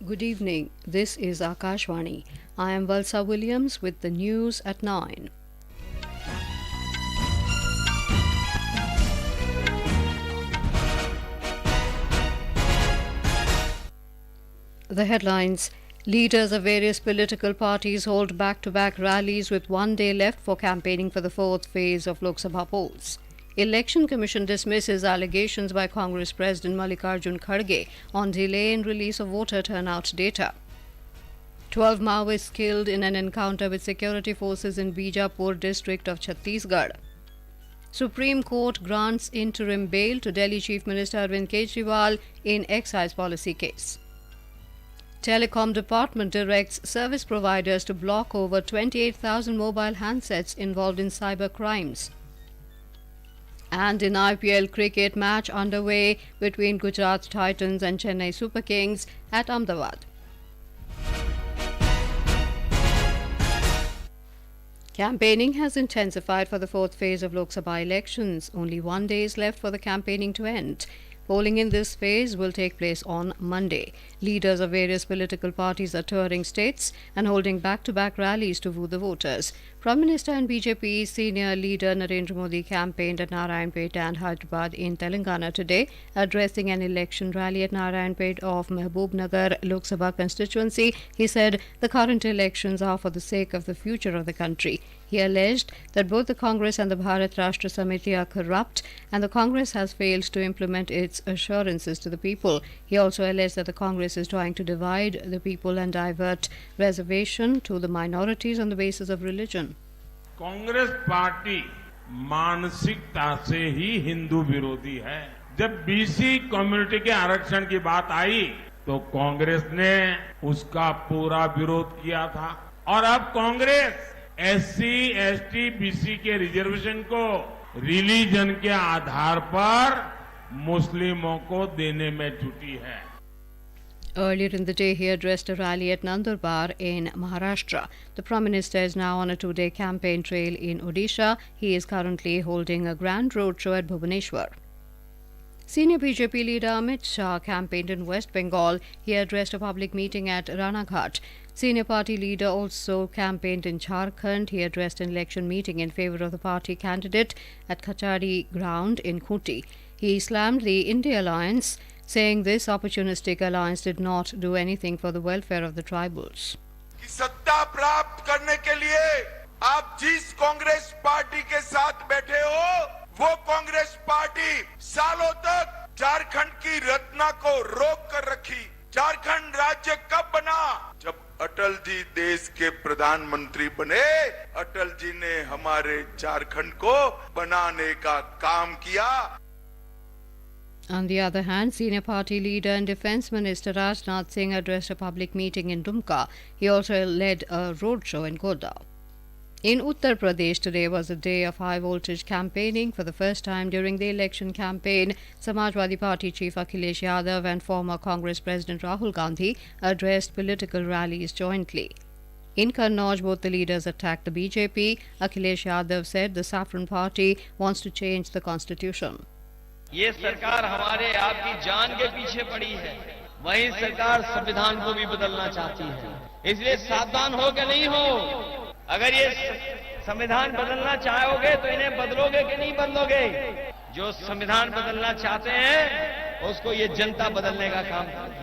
Good evening. This is Akashvani. I am Valsa Williams with the news at 9. The headlines: leaders of various political parties hold back-to-back rallies with one day left for campaigning for the fourth phase of Lok Sabha polls. Election Commission dismisses allegations by Congress President Mallikarjun Kharge on delay in release of voter turnout data. 12 Maoists killed in an encounter with security forces in Bijapur district of Chhattisgarh. Supreme Court grants interim bail to Delhi Chief Minister Arvind Kejriwal in excise policy case. Telecom Department directs service providers to block over 28,000 mobile handsets involved in cybercrimes. And in IPL cricket, match underway between Gujarat Titans and Chennai Super Kings at Ahmedabad. Campaigning has intensified for the fourth phase of Lok Sabha elections. Only 1 day is left for the campaigning to end. Polling in this phase will take place on Monday. Leaders of various political parties are touring states and holding back-to-back rallies to woo the voters. Prime Minister and BJP senior leader Narendra Modi campaigned at Narayanpet and Hyderabad in Telangana today, addressing an election rally at Narayanpet of Mahbubnagar Lok Sabha constituency. He said the current elections are for the sake of the future of the country. He alleged that both the Congress and the Bharat Rashtra Samiti are corrupt and the Congress has failed to implement its assurances to the people. He also alleged that the Congress is trying to divide the people and divert reservation to the minorities on the basis of religion. Congress party मानसिकता से ही हिंदू विरोधी है। जब BC community के आरक्षण की बात आई तो कांग्रेस ने उसका पूरा विरोध किया था और अब कांग्रेस एससी, एसटी, बीसी के रिजर्वेशन को रिलीजन के आधार पर मुस्लिमों को देने में जुटी है। Earlier in the day, he addressed a rally at Nandurbar in Maharashtra. The Prime Minister is now on a two-day campaign trail in Odisha. He is currently holding a grand roadshow at Bhubaneswar. Senior BJP leader Amit Shah campaigned in West Bengal. He addressed a public meeting at Ranaghat. Senior party leader also campaigned in Jharkhand. He addressed an election meeting in favor of the party candidate at Kachari ground in Khuti. He slammed the India alliance, saying this opportunistic alliance did not do anything for the welfare of the tribals. सत्ता प्राप्त करने के लिए आप जिस Congress party के साथ बैठे हो वो कांग्रेस पार्टी सालों तक झारखंड की रत्ना को रोक कर रखी। झारखंड राज्य कब बना? जब अटल जी देश के प्रधानमंत्री बने। अटल जी ने हमारे झारखंड को बनाने का काम किया। On the other hand, senior party leader and Defence Minister Rajnath Singh addressed a public meeting in Dumka. He also led a roadshow in Godda. In Uttar Pradesh, today was a day of high-voltage campaigning. For the first time during the election campaign, Samajwadi Party chief Akhilesh Yadav and former Congress President Rahul Gandhi addressed political rallies jointly. In Kannauj, both the leaders attacked the BJP. Akhilesh Yadav said the Saffron Party wants to change the constitution. ये सरकार हमारे आपकी जान के पीछे पड़ी है, वही सरकार संविधान को भी बदलना चाहती है। इसलिए सावधान हो के नहीं हो। अगर ये संविधान बदलना चाहोगे तो इन्हें बदलोगे कि नहीं बदलोगे? जो संविधान बदलना चाहते हैं उसको ये जनता बदलने का काम करती है।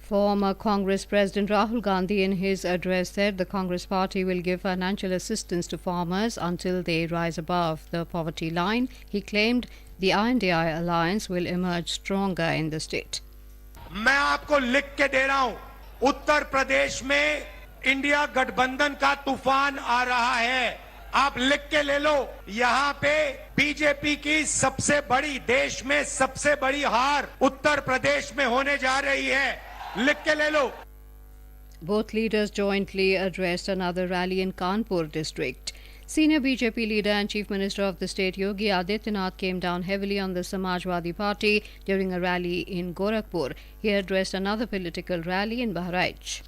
Former Congress President Rahul Gandhi in his address said the Congress party will give financial assistance to farmers until they rise above the poverty line. He claimed the INDI alliance will emerge stronger in the state. मैं आपको लिख के दे रहा हूं, उत्तर प्रदेश में India गठबंधन का तूफान आ रहा है। आप लिख के ले लो। यहाँ पे बीजेपी की सबसे बड़ी, देश में सबसे बड़ी हार उत्तर प्रदेश में होने जा रही है। लिख के ले लो। Both leaders jointly addressed another rally in Kanpur district. Senior BJP leader and Chief Minister of the state Yogi Adityanath came down heavily on the Samajwadi Party during a rally in Gorakhpur. He addressed another political rally in Bahraich.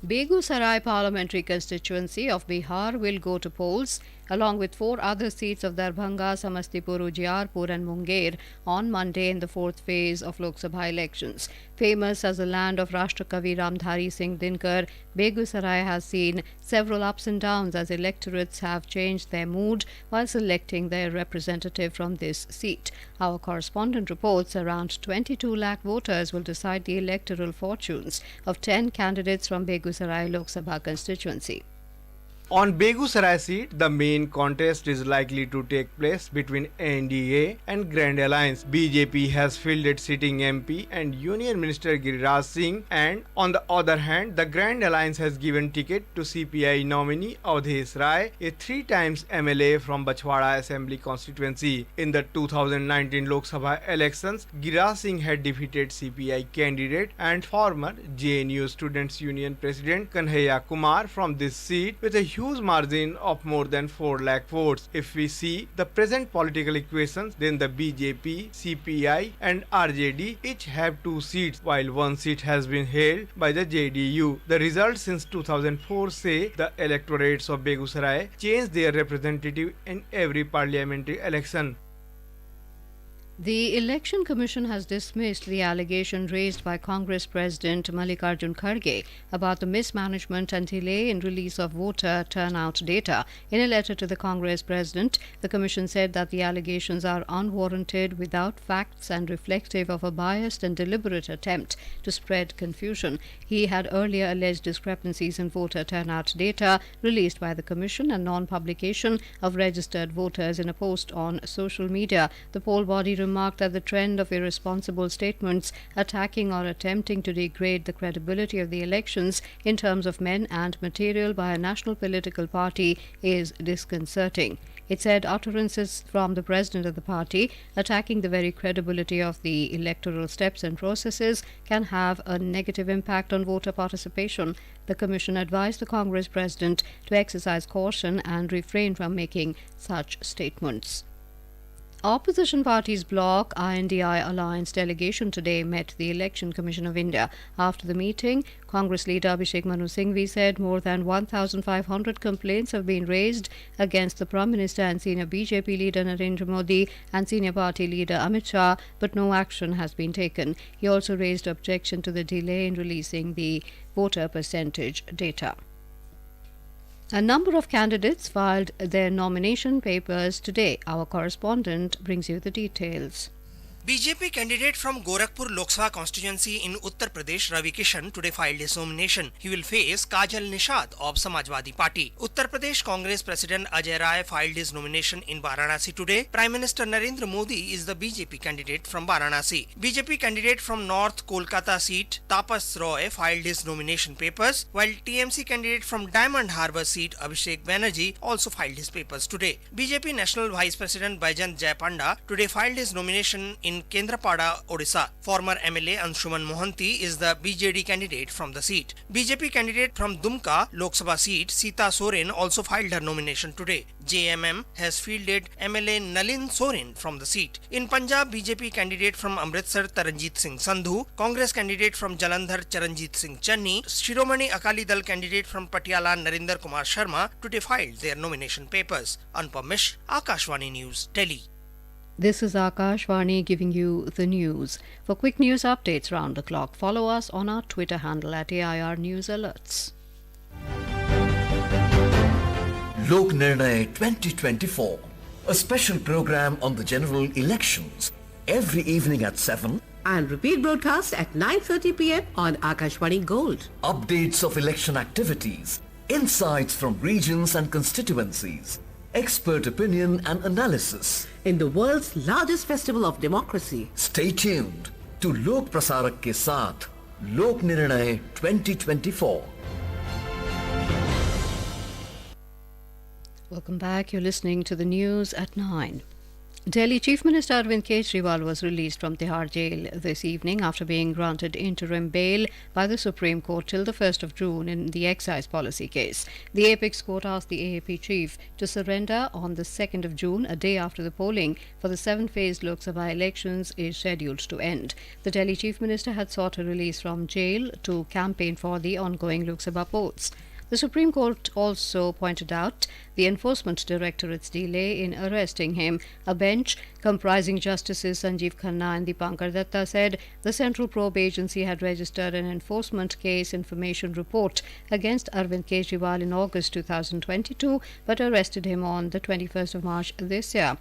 Begusarai parliamentary constituency of Bihar will go to polls along with 4 other seats of Darbhanga, Samastipur, Ujiarpur and Munger on Monday in the 4th phase of Lok Sabha elections. Famous as the land of Rashtrakavi Ramdhari Singh Dinkar, Begusarai has seen several ups and downs as electorates have changed their mood while selecting their representative from this seat. Our correspondent reports around 22 lakh voters will decide the electoral fortunes of 10 candidates from Begusarai Lok Sabha constituency. On Begusarai seat, the main contest is likely to take place between NDA and Grand Alliance. BJP has fielded sitting MP and Union Minister Giriraj Singh, and on the other hand, the Grand Alliance has given ticket to CPI nominee Avdhesh Rai, a 3 times MLA from Bachwada Assembly constituency. In the 2019 Lok Sabha elections, Giriraj Singh had defeated CPI candidate and former JNU Students Union President Kanhaiya Kumar from this seat with a huge margin of more than 4 lakh votes. If we see the present political equations, then the BJP, CPI and RJD each have 2 seats, while 1 seat has been held by the JDU. The results since 2004 say the electorates of Begusarai change their representative in every parliamentary election. The Election Commission has dismissed the allegation raised by Congress President Mallikarjun Kharge about the mismanagement and delay in release of voter turnout data. In a letter to the Congress President, the Commission said that the allegations are unwarranted, without facts and reflective of a biased and deliberate attempt to spread confusion. He had earlier alleged discrepancies in voter turnout data released by the Commission and non-publication of registered voters in a post on social media. The poll body remarked that the trend of irresponsible statements attacking or attempting to degrade the credibility of the elections in terms of men and material by a national political party is disconcerting. It said utterances from the president of the party attacking the very credibility of the electoral steps and processes can have a negative impact on voter participation. The Commission advised the Congress president to exercise caution and refrain from making such statements. Opposition parties bloc INDI alliance delegation today met the Election Commission of India. After the meeting, Congress leader Abhishek Manu Singhvi said more than 1,500 complaints have been raised against the Prime Minister and senior BJP leader Narendra Modi and senior party leader Amit Shah, but no action has been taken. He also raised objection to the delay in releasing the voter percentage data. A number of candidates filed their nomination papers today. Our correspondent brings you the details. BJP candidate from Gorakhpur Lok Sabha constituency in Uttar Pradesh, Ravi Kishan, today filed his nomination. He will face Kajal Nishad of Samajwadi Party. Uttar Pradesh Congress President Ajay Rai filed his nomination in Varanasi today. Prime Minister Narendra Modi is the BJP candidate from Varanasi. BJP candidate from North Kolkata seat Tapas Roy filed his nomination papers, while TMC candidate from Diamond Harbour seat Abhishek Banerjee also filed his papers today. BJP National Vice President Baijant Jayapanda today filed his nomination in Kendrapada, Odisha. Former MLA Anshuman Mohanty is the BJD candidate from the seat. BJP candidate from Dumka Lok Sabha seat Sita Soren also filed her nomination today. JMM has fielded MLA Nalin Soren from the seat. In Punjab, BJP candidate from Amritsar Taranjit Singh Sandhu, Congress candidate from Jalandhar Charanjit Singh Channi, Shiromani Akali Dal candidate from Patiala Narinder Kumar Sharma today filed their nomination papers. Anupam Mishra, Akashvani News, Delhi. This is Akashvani giving you the news. For quick news updates round the clock, follow us on our Twitter handle at AIR News Alerts. Lok Nirnay 2024, a special program on the general elections, every evening at 7 and repeat broadcast at 9:30 p.m. on Akashvani Gold. Updates of election activities, insights from regions and constituencies, expert opinion and analysis. In the world's largest festival of democracy. Stay tuned to Lok Prasarak ke saath, Lok Nirnay 2024. Welcome back. You're listening to the news at 9. Delhi Chief Minister Arvind Kejriwal was released from Tihar jail this evening after being granted interim bail by the Supreme Court till the 1st of June in the excise policy case. The Apex Court asked the AAP chief to surrender on the 2nd of June, a day after the polling for the 7th-phase Lok Sabha elections is scheduled to end. The Delhi Chief Minister had sought a release from jail to campaign for the ongoing Lok Sabha polls. The Supreme Court also pointed out the Enforcement Directorate's delay in arresting him. A bench comprising Justices Sanjeev Khanna and Dipankar Datta said the Central Probe Agency had registered an enforcement case information report against Arvind Kejriwal in August 2022 but arrested him on the 21st of March this year.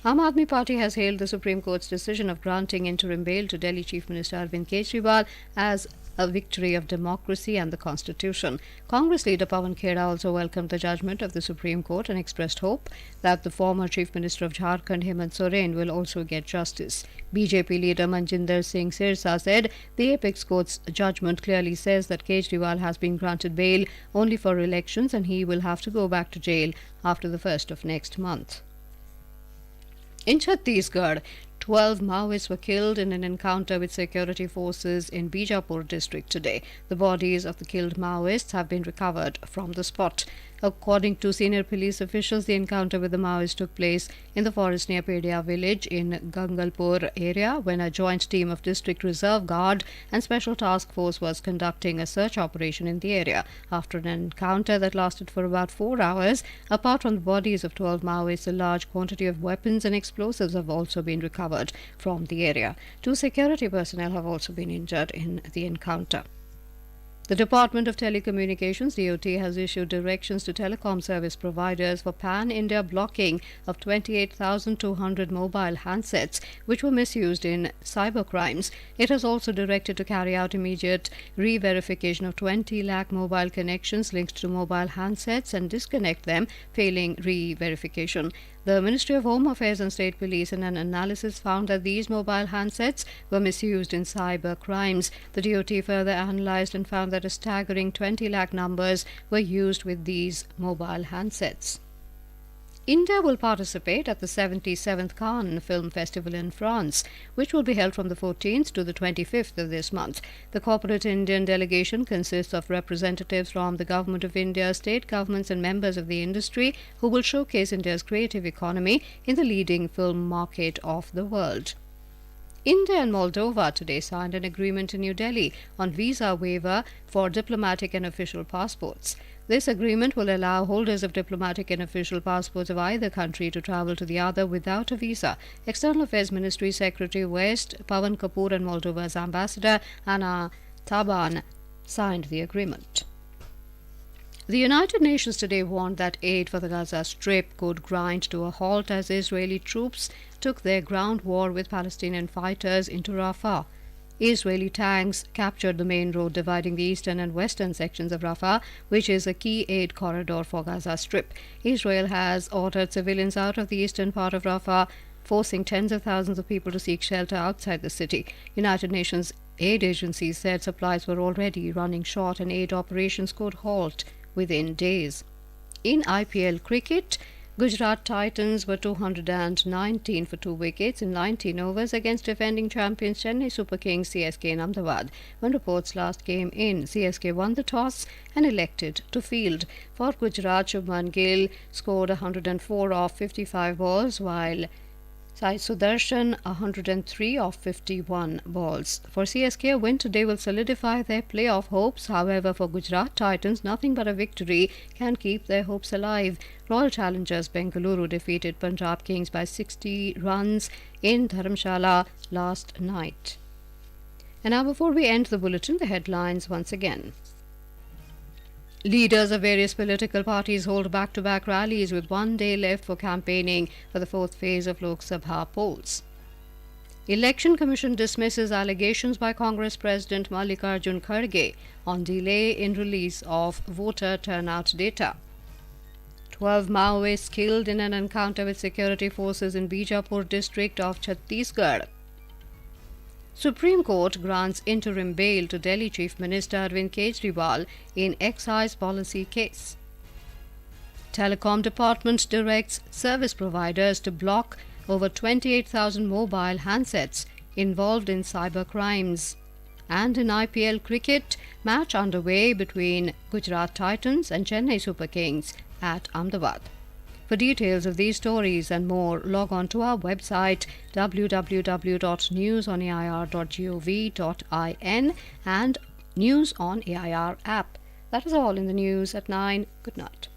Aam Aadmi Party has hailed the Supreme Court's decision of granting interim bail to Delhi Chief Minister Arvind Kejriwal as a victory of democracy and the Constitution. Congress leader Pawan Khera also welcomed the judgment of the Supreme Court and expressed hope that the former Chief Minister of Jharkhand, Hemant Soren, will also get justice. BJP leader Manjinder Singh Sirsa said the Apex Court's judgment clearly says that Kejriwal has been granted bail only for elections and he will have to go back to jail after the 1st of next month. In Chhattisgarh, 12 Maoists were killed in an encounter with security forces in Bijapur district today. The bodies of the killed Maoists have been recovered from the spot. According to senior police officials, the encounter with the Maoists took place in the forest near Pedia village in Gangalpur area when a joint team of District Reserve Guard and Special Task Force was conducting a search operation in the area. After an encounter that lasted for about 4 hours, apart from the bodies of 12 Maoists, a large quantity of weapons and explosives have also been recovered from the area. 2 security personnel have also been injured in the encounter. The Department of Telecommunications (DOT) has issued directions to telecom service providers for pan-India blocking of 28,200 mobile handsets which were misused in cybercrimes. It has also directed to carry out immediate re-verification of 20 lakh mobile connections linked to mobile handsets and disconnect them failing re-verification. The Ministry of Home Affairs and State Police in an analysis found that these mobile handsets were misused in cyber crimes. The DOT further analysed and found that a staggering 20 lakh numbers were used with these mobile handsets. India will participate at the 77th Cannes Film Festival in France, which will be held from the 14th to the 25th of this month. The corporate Indian delegation consists of representatives from the Government of India, state governments and members of the industry who will showcase India's creative economy in the leading film market of the world. India and Moldova today signed an agreement in New Delhi on visa waiver for diplomatic and official passports. This agreement will allow holders of diplomatic and official passports of either country to travel to the other without a visa. External Affairs Ministry Secretary West Pawan Kapoor and Moldova's ambassador Anna Taban signed the agreement. The United Nations today warned that aid for the Gaza Strip could grind to a halt as Israeli troops took their ground war with Palestinian fighters into Rafah. Israeli tanks captured the main road dividing the eastern and western sections of Rafah, which is a key aid corridor for Gaza Strip. Israel has ordered civilians out of the eastern part of Rafah, forcing tens of thousands of people to seek shelter outside the city. United Nations aid agencies said supplies were already running short and aid operations could halt within days. In IPL cricket, Gujarat Titans were 219 for 2 wickets in 19 overs against defending champions Chennai Super Kings CSK in Ahmedabad. When reports last came in, CSK won the toss and elected to field. For Gujarat, Shubman Gill scored 104 off 55 balls, while Sai Sudarshan 103 off 51 balls. For CSK, a win today will solidify their playoff hopes. However, for Gujarat Titans, nothing but a victory can keep their hopes alive. Royal Challengers Bengaluru defeated Punjab Kings by 60 runs in Dharamshala last night. And now, before we end the bulletin, the headlines once again. Leaders of various political parties hold back-to-back rallies with 1 day left for campaigning for the 4th phase of Lok Sabha polls. Election Commission dismisses allegations by Congress President Mallikarjun Kharge on delay in release of voter turnout data. 12 Maoists killed in an encounter with security forces in Bijapur district of Chhattisgarh. Supreme Court grants interim bail to Delhi Chief Minister Arvind Kejriwal in excise policy case. Telecom Department directs service providers to block over 28,000 mobile handsets involved in cyber crimes. And in IPL cricket, match underway between Gujarat Titans and Chennai Super Kings at Ahmedabad. For details of these stories and more, log on to our website www.newsonair.gov.in and News on AIR app. That is all in the news at 9. Good night.